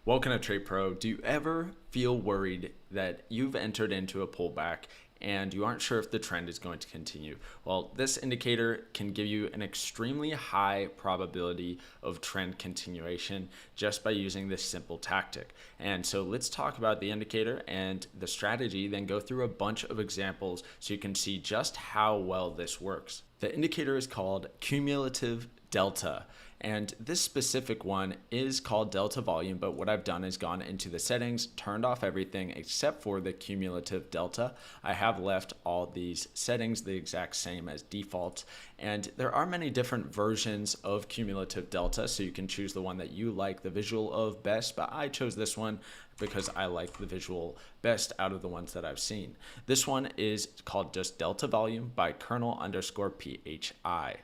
Welcome to Trade Pro. Do you ever feel worried that you've entered into a pullback and you aren't sure if the trend is going to continue? Well, this indicator can give you an extremely high probability of trend continuation just by using this simple tactic. And so let's talk about the indicator and the strategy, then go through a bunch of examples so you can see just how well this works. The indicator is called Cumulative Delta. And this specific one is called delta volume, but what I've done is gone into the settings, turned off everything except for the cumulative delta. I have left all these settings the exact same as default. And there are many different versions of cumulative delta, so you can choose the one that you like the visual of best, but I chose this one because I like the visual best out of the ones that I've seen. This one is called just delta volume by kernel_phi.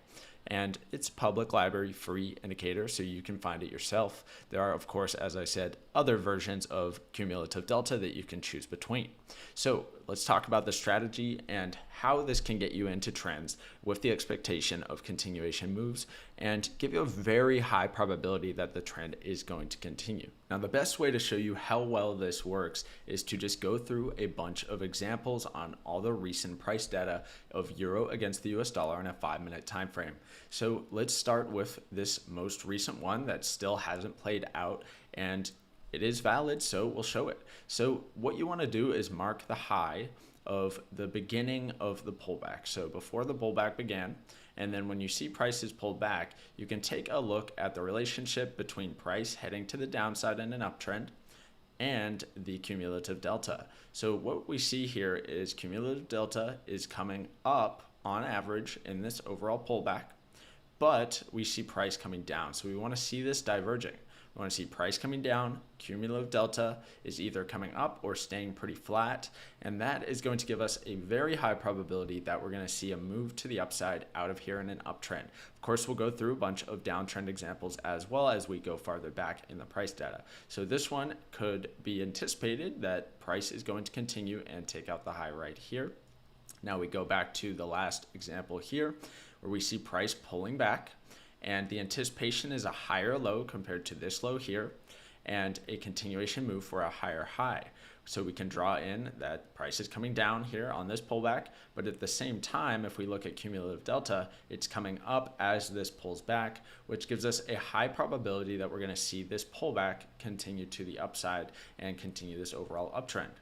And it's public library free indicator, so you can find it yourself. There are, of course, as I said, other versions of cumulative delta that you can choose between. So let's talk about the strategy and how this can get you into trends with the expectation of continuation moves and give you a very high probability that the trend is going to continue. Now, the best way to show you how well this works is to just go through a bunch of examples on all the recent price data of euro against the US dollar in a 5-minute time frame. So let's start with this most recent one that still hasn't played out, and it is valid, so we'll show it. So what you want to do is mark the high of the beginning of the pullback. So before the pullback began, and then when you see prices pulled back, you can take a look at the relationship between price heading to the downside in an uptrend and the cumulative delta. So what we see here is cumulative delta is coming up on average in this overall pullback, but we see price coming down. So we want to see this diverging. We want to see price coming down, cumulative delta is either coming up or staying pretty flat, and that is going to give us a very high probability that we're going to see a move to the upside out of here in an uptrend. Of course, we'll go through a bunch of downtrend examples as well as we go farther back in the price data. So this one could be anticipated that price is going to continue and take out the high right here. Now we go back to the last example here where we see price pulling back, and the anticipation is a higher low compared to this low here and a continuation move for a higher high. So we can draw in that price is coming down here on this pullback, but at the same time, if we look at cumulative delta, it's coming up as this pulls back, which gives us a high probability that we're going to see this pullback continue to the upside and continue this overall uptrend.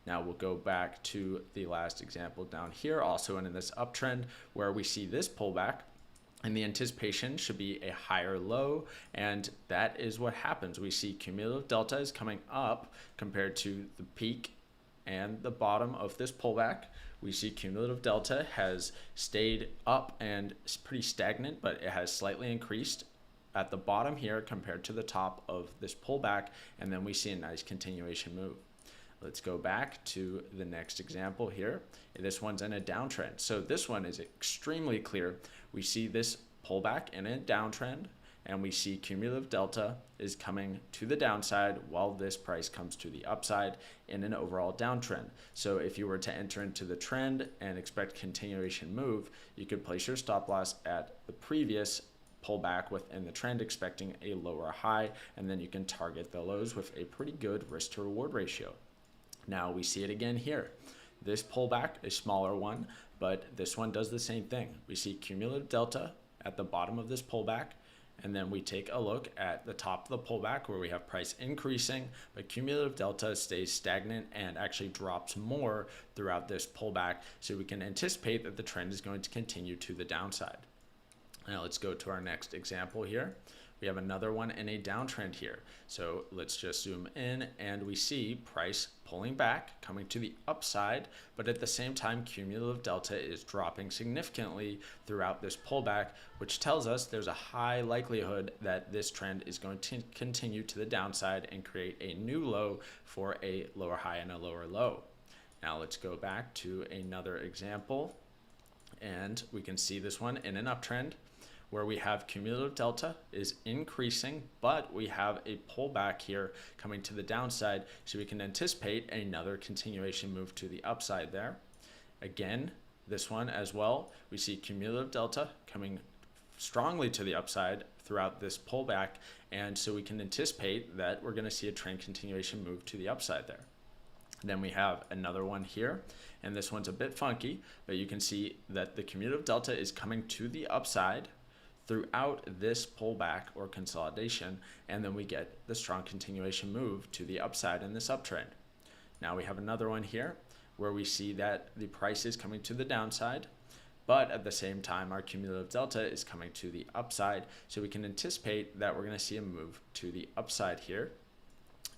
Now we'll go back to the last example down here, also in this uptrend where we see this pullback, and the anticipation should be a higher low, and that is what happens. We see cumulative delta is coming up compared to the peak and the bottom of this pullback. We see cumulative delta has stayed up and is pretty stagnant, but it has slightly increased at the bottom here compared to the top of this pullback, and then we see a nice continuation move. Let's go back to the next example here. This one's in a downtrend. So this one is extremely clear. We see this pullback in a downtrend, and we see cumulative delta is coming to the downside while this price comes to the upside in an overall downtrend. So if you were to enter into the trend and expect continuation move, you could place your stop loss at the previous pullback within the trend, expecting a lower high, and then you can target the lows with a pretty good risk to reward ratio. Now we see it again here. This pullback, a smaller one, but this one does the same thing. We see cumulative delta at the bottom of this pullback, and then we take a look at the top of the pullback where we have price increasing, but cumulative delta stays stagnant and actually drops more throughout this pullback. So we can anticipate that the trend is going to continue to the downside. Now let's go to our next example here. We have another one in a downtrend here. So let's just zoom in, and we see price pulling back, coming to the upside, but at the same time, cumulative delta is dropping significantly throughout this pullback, which tells us there's a high likelihood that this trend is going to continue to the downside and create a new low for a lower high and a lower low. Now let's go back to another example, and we can see this one in an uptrend, where we have cumulative delta is increasing, but we have a pullback here coming to the downside, so we can anticipate another continuation move to the upside there. Again, this one as well, we see cumulative delta coming strongly to the upside throughout this pullback, and so we can anticipate that we're going to see a trend continuation move to the upside there. Then we have another one here, and this one's a bit funky, but you can see that the cumulative delta is coming to the upside throughout this pullback or consolidation, and then we get the strong continuation move to the upside in this uptrend. Now we have another one here where we see that the price is coming to the downside, but at the same time our cumulative delta is coming to the upside, so we can anticipate that we're going to see a move to the upside here.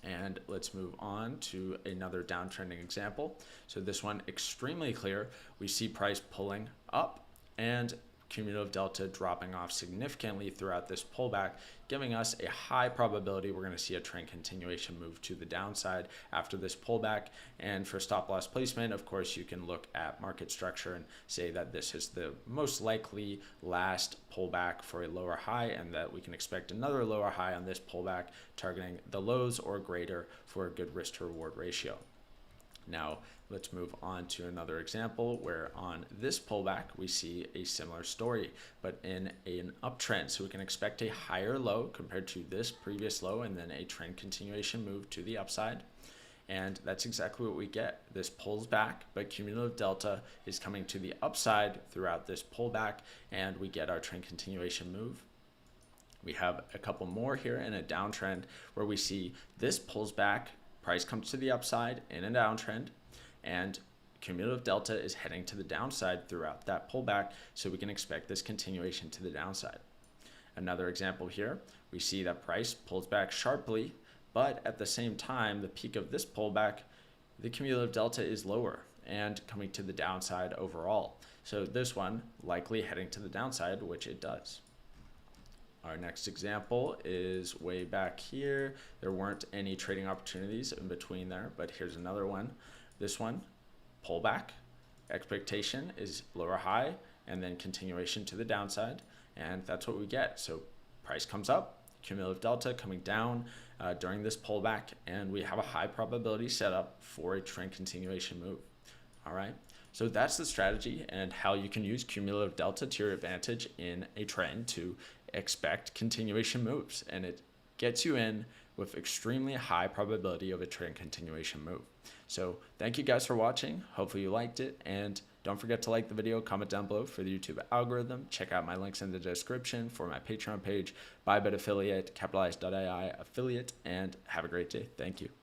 And let's move on to another downtrending example. So this one, extremely clear. We see price pulling up and cumulative delta dropping off significantly throughout this pullback, giving us a high probability we're going to see a trend continuation move to the downside after this pullback. And for stop loss placement, of course, you can look at market structure and say that this is the most likely last pullback for a lower high, and that we can expect another lower high on this pullback targeting the lows or greater for a good risk to reward ratio. Now, let's move on to another example where on this pullback, we see a similar story, but in an uptrend. So we can expect a higher low compared to this previous low, and then a trend continuation move to the upside. And that's exactly what we get. This pulls back, but cumulative delta is coming to the upside throughout this pullback, and we get our trend continuation move. We have a couple more here in a downtrend where we see this pulls back, price comes to the upside in a downtrend, and cumulative delta is heading to the downside throughout that pullback, so we can expect this continuation to the downside. Another example here, we see that price pulls back sharply, but at the same time, the peak of this pullback, the cumulative delta is lower and coming to the downside overall. So this one likely heading to the downside, which it does. Our next example is way back here. There weren't any trading opportunities in between there, but here's another one. This one, pullback, expectation is lower high, and then continuation to the downside, and that's what we get. So price comes up, cumulative delta coming down during this pullback, and we have a high probability setup for a trend continuation move. All right. So that's the strategy and how you can use cumulative delta to your advantage in a trend to expect continuation moves. And it gets you in with extremely high probability of a trend continuation move. So thank you guys for watching. Hopefully you liked it. And don't forget to like the video, comment down below for the YouTube algorithm. Check out my links in the description for my Patreon page, Bybit affiliate, Capitalize.ai affiliate, and have a great day. Thank you.